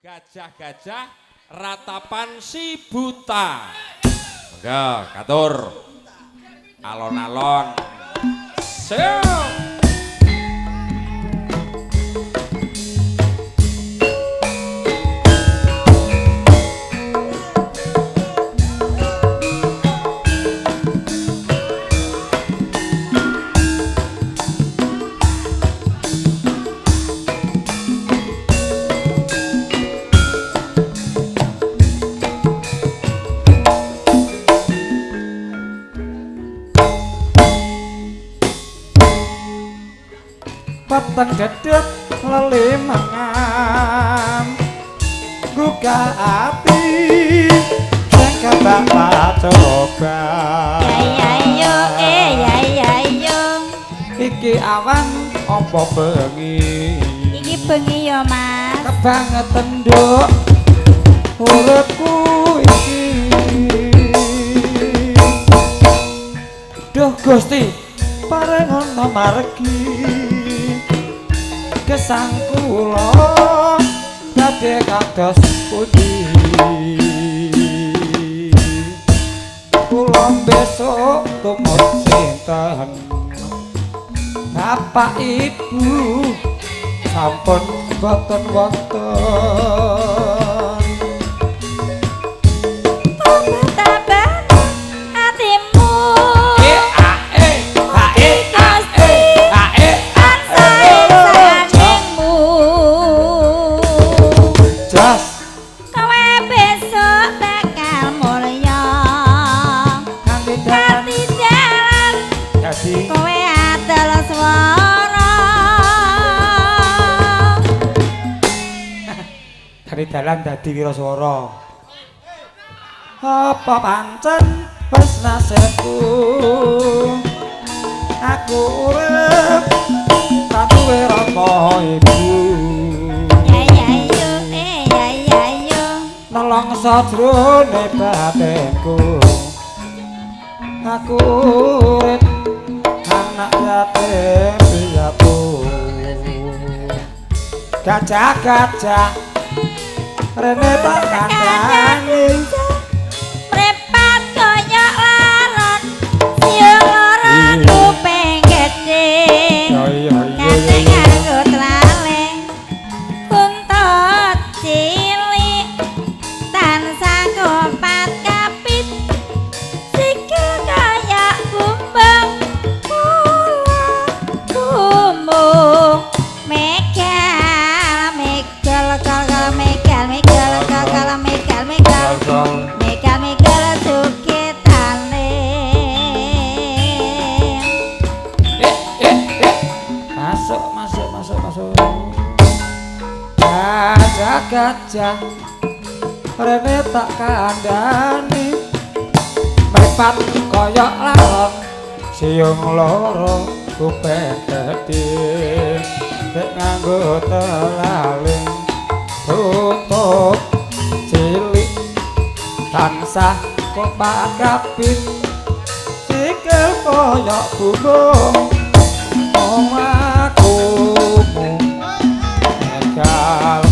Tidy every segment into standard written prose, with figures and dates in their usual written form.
Gajah-gajah ratapan si buta. Monggo katur. Alon-alon. Siap. Patang gedhet lele mangan buka ati sing kabak coba ya yo iki awan apa bengi iki bengi yo Mas kebangetan nduk uripku iki duh Gusti parengono margi gesang kula dadi kados pundi kula besok tumut sinten bapak ibu sampun boten wonten dalan dadi wiraswara apa pancen wis nasibku aku urip katuwe rama ibu ya yo nolong sajrone batinku aku urip anak yatim piatu gajah-gajah rene tak kandhani mrepat koyok laron siung loro kuping gedhe kate nganggo tlaleng buntut cilik tansah kompat kapit sikil koyok bumbung kula gumbung megal sukitane masuk gajah rene tak kandhani mripat koyok laron siung loro kuping gedhe nek nganggo telaling tutup cilik tansah kompak kapit sikil koyok bumbung omahku megal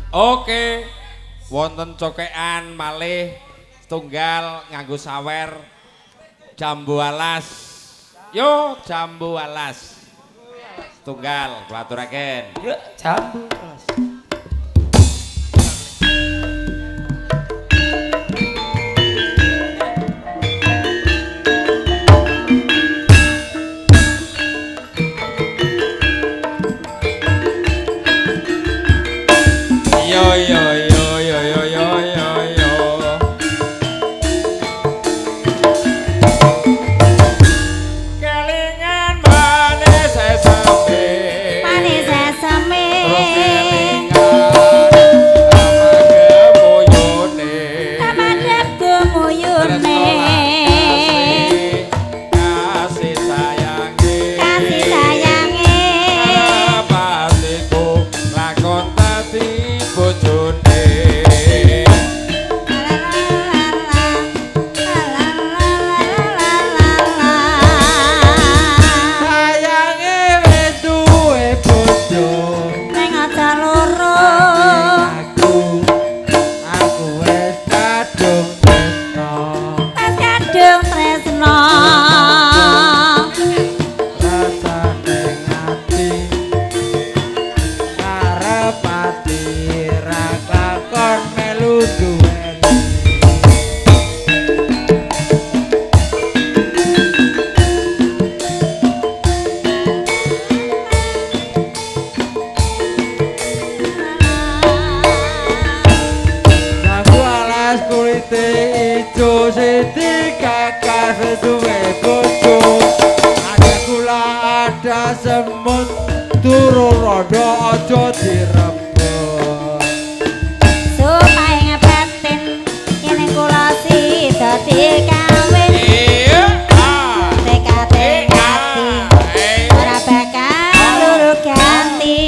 Oke, wonten cokean malih setunggal nganggo sawer jambu alas. Yo jambu alas. Setunggal kula aturaken. yuk jambu alas Kelingan manis sesame. manis sesame semut turu rada aja direbut. supaya ngebatin ini kula sida dikawin Iya. Ah. tekati ora bakal luru ganti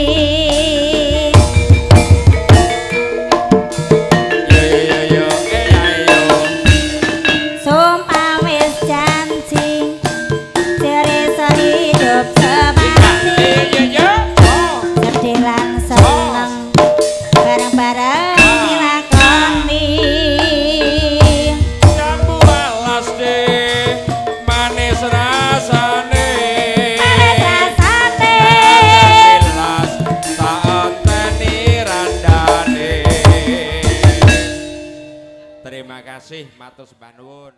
Yo. Ayo. sumpah wis janji cerita hidup semati Yo. sedih lan seneng bareng-bareng dilakoni Jambu alas deh, manis rasane. manis rasane Jelas tak enteni randane. Terima kasih matur sembah nuwun.